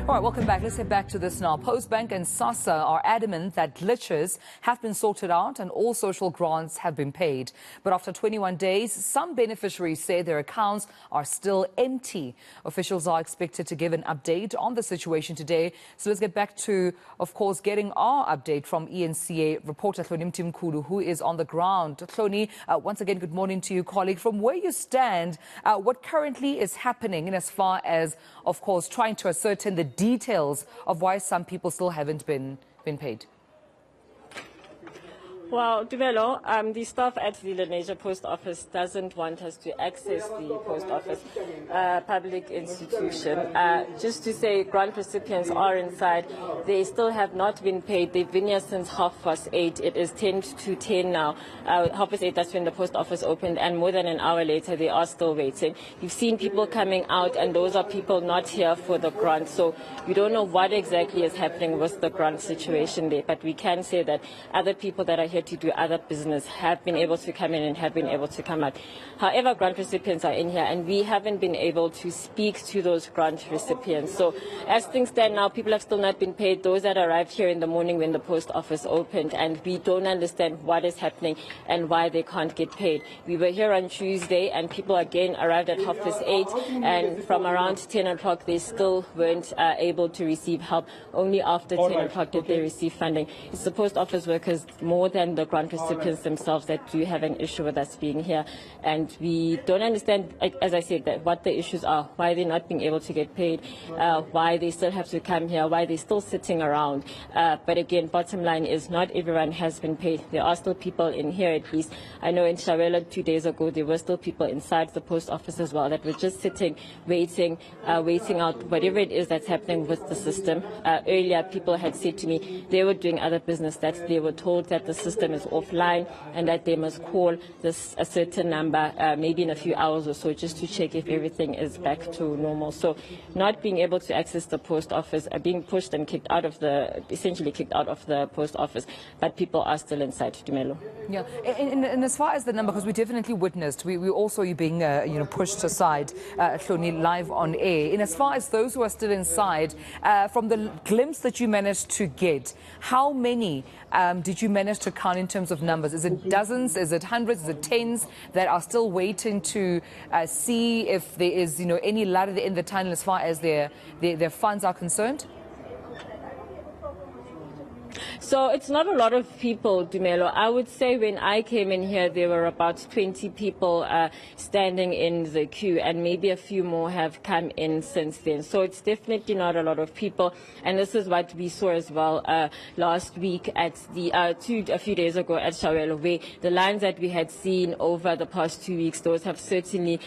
All right, welcome back. Let's get back to this now. Postbank and Sassa are adamant that glitches have been sorted out and all social grants have been paid. But after 21 days, some beneficiaries say their accounts are still empty. Officials are expected to give an update on the situation today. So let's get back to, of course, getting our update from eNCA reporter Hloni Mtimkulu, who is on the ground. Hloni, once again, good morning to you, colleague. From where you stand, what currently is happening in as far as, of course, trying to ascertain the details of why some people still haven't been paid? Well, Dumelo, the staff at the Lenasia Post Office doesn't want us to access the post office, public institution. Just to say, grant recipients are inside. They still have not been paid. They've been here since 8:30. It is 10 to 10 now. 8:30, that's when the post office opened, and more than an hour later, they are still waiting. You've seen people coming out, and those are people not here for the grant. So we don't know what exactly is happening with the grant situation there, but we can say that other people that are here to do other business have been able to come in and have been able to come out. However, grant recipients are in here, and we haven't been able to speak to those grant recipients. So as things stand now, people have still not been paid, those that arrived here in the morning when the post office opened, and we don't understand what is happening and why they can't get paid. We were here on Tuesday, and people again arrived at 8:30, and from around 10 o'clock they still weren't able to receive help. Only after 10 o'clock did they receive funding. It's the post office workers more than the grant recipients themselves that do have an issue with us being here, and we don't understand, as I said, that what the issues are, why they're not being able to get paid, why they still have to come here, why they're still sitting around. But again, bottom line is not everyone has been paid. There are still people in here at least. I know in Shawela 2 days ago there were still people inside the post office as well that were just sitting, waiting out whatever it is that's happening with the system. Earlier people had said to me they were doing other business, that they were told that the system is offline and that they must call a certain number maybe in a few hours or so just to check if everything is back to normal. So not being able to access the post office, being pushed and essentially kicked out of the post office, but people are still inside, Dumelo. Yeah, and as far as the number, because we definitely witnessed, we also you being pushed aside, Hloni, live on air. And as far as those who are still inside, from the glimpse that you managed to get, how many did you manage to count in terms of numbers? Is it dozens? Is it hundreds? Is it tens that are still waiting to see if there is any light at the end of the tunnel as far as their funds are concerned? So it's not a lot of people, Dumelo. I would say when I came in here, there were about 20 people standing in the queue, and maybe a few more have come in since then. So it's definitely not a lot of people. And this is what we saw as well last week at the a few days ago at Shawela, where the lines that we had seen over the past 2 weeks, those have certainly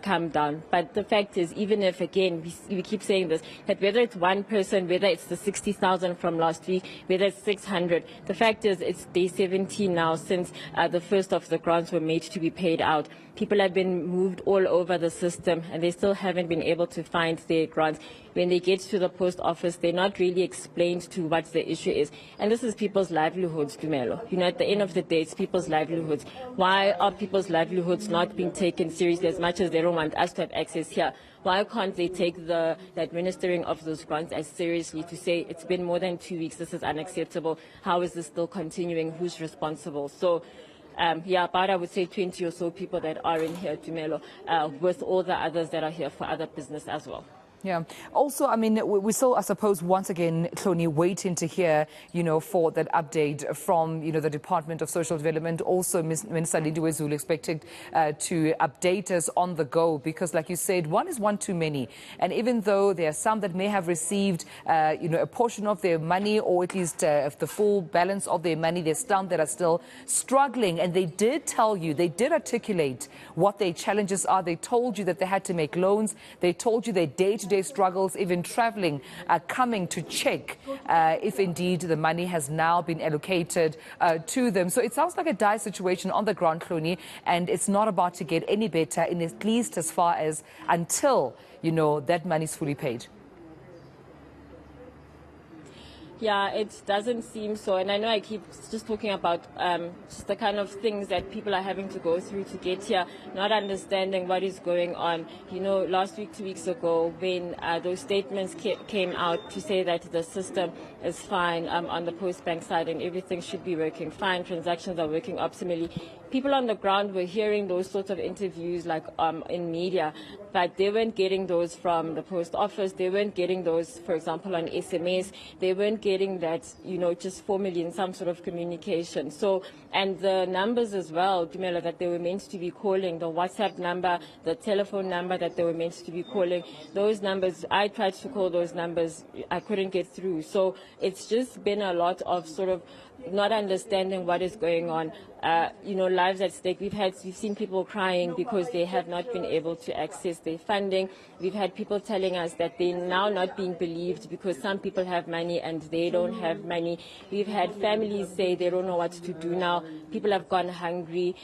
come down. But the fact is, even if, again, we keep saying this, that whether it's one person, whether it's the 60,000 from last week, whether it's 600. The fact is, it's day 17 now since the first of the grants were made to be paid out. People have been moved all over the system, and they still haven't been able to find their grants. When they get to the post office, they're not really explained to what the issue is. And this is people's livelihoods, Dumelo. At the end of the day, it's people's livelihoods. Why are people's livelihoods not being taken seriously as much as they don't want us to have access here? Why can't they take the administering of those grants as seriously to say it's been more than 2 weeks, this is unacceptable, how is this still continuing, who's responsible? So about I would say 20 or so people that are in here, Dumelo, with all the others that are here for other business as well. Yeah. Also, I mean, we still, I suppose, once again, Hloni, waiting to hear, for that update from, the Department of Social Development. Also, Minister Lindiwe Zulu expected to update us on the go, because, like you said, one is one too many. And even though there are some that may have received, a portion of their money, or at least the full balance of their money, there's some that are still struggling. And they did tell you, they did articulate what their challenges are. They told you that they had to make loans. They told you their day-to-day struggles, even traveling, coming to check if indeed the money has now been allocated to them. So it sounds like a dire situation on the ground, Hloni, and it's not about to get any better, in at least as far as until, that money is fully paid. Yeah, it doesn't seem so. And I know I keep just talking about just the kind of things that people are having to go through to get here, not understanding what is going on. You know, last week, 2 weeks ago, when those statements came out to say that the system is fine on the Postbank side and everything should be working fine, transactions are working optimally, people on the ground were hearing those sorts of interviews like in media, but they weren't getting those from the post office. They weren't getting those, for example, on SMS. They weren't getting that, you know, just formally in some sort of communication. So, and the numbers as well, Dumela, that they were meant to be calling, the WhatsApp number, the telephone number that they were meant to be calling, those numbers, I tried to call those numbers, I couldn't get through. So it's just been a lot of sort of not understanding what is going on, you know, lives at stake. We've seen people crying because they have not been able to access their funding. We've had people telling us that they're now not being believed because some people have money and they don't have money. We've had families say they don't know what to do now. People have gone hungry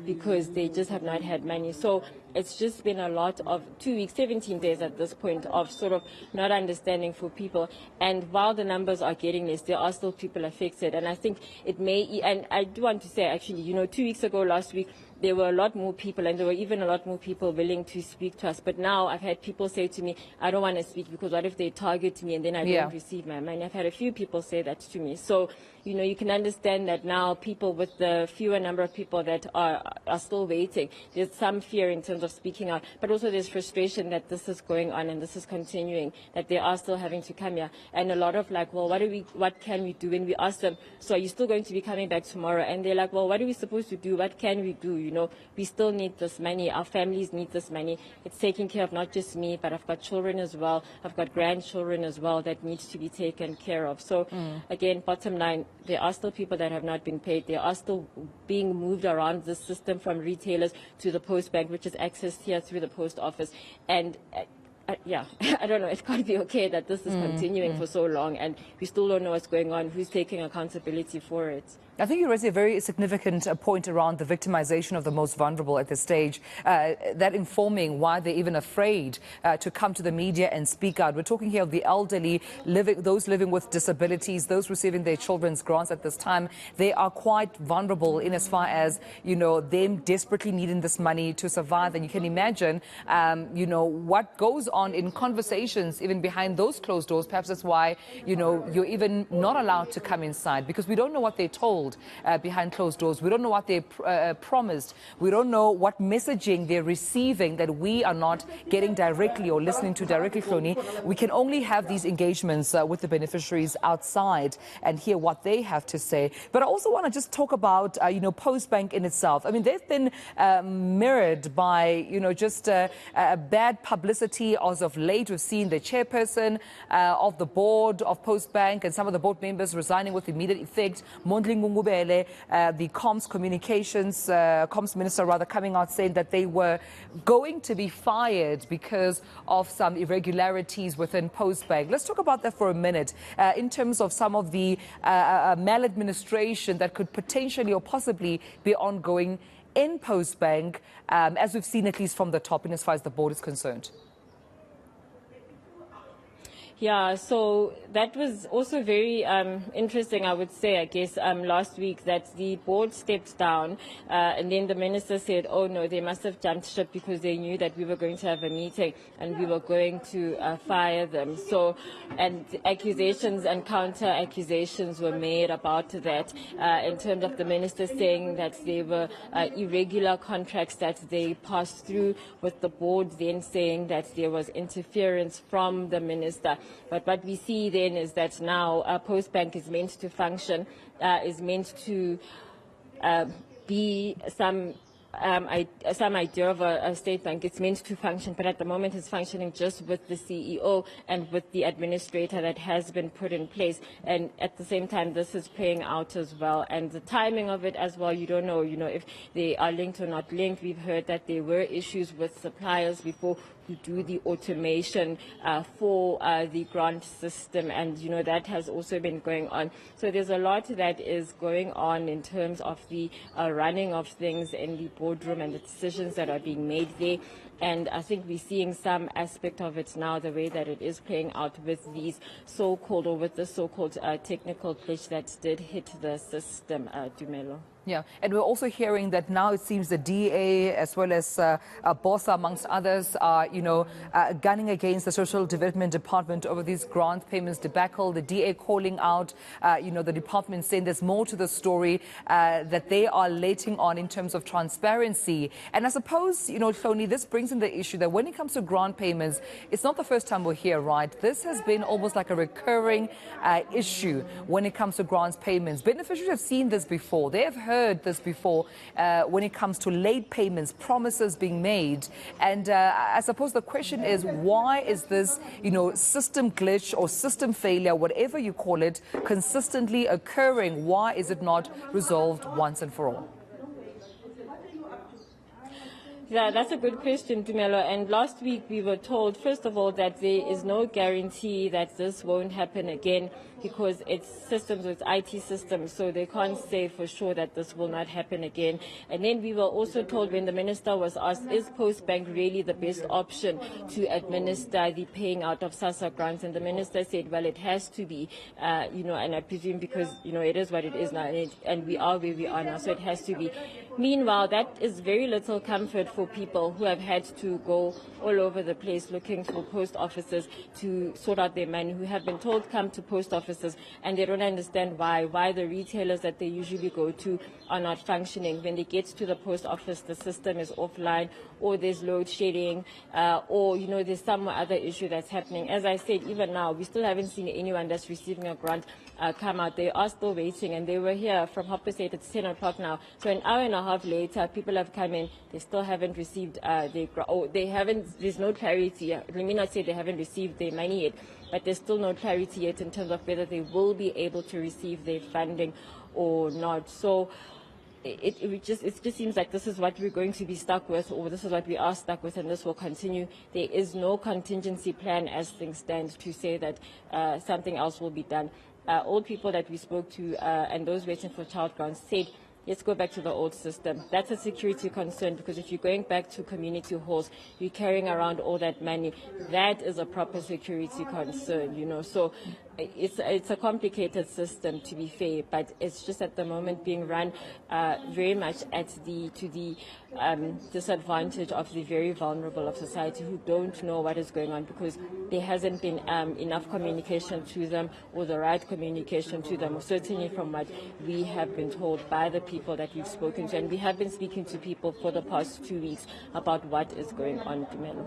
because they just have not had money. So it's just been a lot of 2 weeks, 17 days at this point of sort of not understanding for people. And while the numbers are getting less, there are still people affected. And I think it may, and I do want to say actually, you know, 2 weeks ago, last week, there were a lot more people, and there were even a lot more people willing to speak to us. But now I've had people say to me, I don't want to speak because what if they target me and then I don't receive my money? I've had a few people say that to me. So, you know, you can understand that now people with the fewer number of people that are still waiting, there's some fear in terms of speaking out, but also there's frustration that this is going on and this is continuing, that they are still having to come here. And a lot of like, well, what can we do? And we ask them, so are you still going to be coming back tomorrow? And they're like, well, what are we supposed to do? What can we do? You know, we still need this money. Our families need this money. It's taking care of not just me, but I've got children as well. I've got grandchildren as well that needs to be taken care of. So again, bottom line, there are still people that have not been paid. They are still being moved around the system from retailers to the Postbank, which is accessed here through the post office. And yeah, I don't know. It can't be okay that this is continuing for so long and we still don't know what's going on, who's taking accountability for it. I think you raised a very significant point around the victimization of the most vulnerable at this stage, that informing why they're even afraid to come to the media and speak out. We're talking here of the elderly, those living with disabilities, those receiving their children's grants at this time. They are quite vulnerable in as far as, you know, them desperately needing this money to survive. And you can imagine, you know, what goes on in conversations even behind those closed doors. Perhaps that's why, you know, you're even not allowed to come inside, because we don't know what they're told behind closed doors. We don't know what they promised. We don't know what messaging they're receiving that we are not getting directly or listening to directly, Hloni. We can only have these engagements with the beneficiaries outside and hear what they have to say. But I also want to just talk about, you know, Postbank in itself. I mean, they've been mirrored by, you know, just bad publicity as of late. We've seen the chairperson of the board of Postbank and some of the board members resigning with immediate effect. Mondli Ngubele, the comms minister rather, coming out saying that they were going to be fired because of some irregularities within Postbank. Let's talk about that for a minute in terms of some of the maladministration that could potentially or possibly be ongoing in Postbank, as we've seen at least from the top and as far as the board is concerned. Yeah, so that was also very interesting, I would say, I guess, last week, that the board stepped down and then the minister said, oh no, they must have jumped ship because they knew that we were going to have a meeting and we were going to fire them. So, and accusations and counter accusations were made about that in terms of the minister saying that there were irregular contracts that they passed through, with the board then saying that there was interference from the minister. But what we see then is that now Postbank is meant to function, is meant to be some idea of a state bank. It's meant to function, but at the moment it's functioning just with the CEO and with the administrator that has been put in place. And at the same time, this is playing out as well. And the timing of it as well, you don't know, if they are linked or not linked. We've heard that there were issues with suppliers before who do the automation for the grant system, and that has also been going on. So there's a lot that is going on in terms of the running of things in the boardroom and the decisions that are being made there. And I think we're seeing some aspect of it now, the way that it is playing out with these so-called, or with the so-called technical glitch that did hit the system, Dumelo. Yeah, and we're also hearing that now it seems the DA as well as BOSA, amongst others, are, gunning against the Social Development Department over these grant payments debacle. The DA calling out, the department saying there's more to the story that they are letting on in terms of transparency. And I suppose, Hloni, this brings in the issue that when it comes to grant payments, it's not the first time we're here, right? This has been almost like a recurring issue when it comes to grants payments. Beneficiaries have seen this before. They have heard this before when it comes to late payments, promises being made. And I suppose the question is, why is this, system glitch or system failure, whatever you call it, consistently occurring? Why is it not resolved once and for all? Yeah, that's a good question, Dumelo. And last week we were told, first of all, that there is no guarantee that this won't happen again because it's systems, it's IT systems, so they can't say for sure that this will not happen again. And then we were also told, when the minister was asked, is Postbank really the best option to administer the paying out of Sassa grants? And the minister said, well, it has to be, and I presume because, it is what it is now, and we are where we are now, so it has to be. Meanwhile, that is very little comfort for people who have had to go all over the place looking for post offices to sort out their money, who have been told come to post offices, and they don't understand why the retailers that they usually go to are not functioning. When they get to the post office, the system is offline, or there's load shedding, or there's some other issue that's happening. As I said, even now we still haven't seen anyone that's receiving a grant come out. They are still waiting, and they were here from 8:30 it's 10 o'clock now. So an hour and a half later, people have come in. They still haven't received they haven't. There's no clarity. Let me not say they haven't received their money yet, but there's still no clarity yet in terms of whether they will be able to receive their funding or not. So it just seems like this is what we're going to be stuck with, or this is what we are stuck with, and this will continue. There is no contingency plan as things stand to say that something else will be done. Old people that we spoke to and those waiting for child grants said, let's go back to the old system. That's a security concern, because if you're going back to community halls, you're carrying around all that money. That is a proper security concern, So it's a complicated system, to be fair, but it's just at the moment being run very much to the disadvantage of the very vulnerable of society who don't know what is going on, because there hasn't been enough communication to them, or the right communication to them, or certainly from what we have been told by the people that we've spoken to. And we have been speaking to people for the past 2 weeks about what is going on, Dumelo.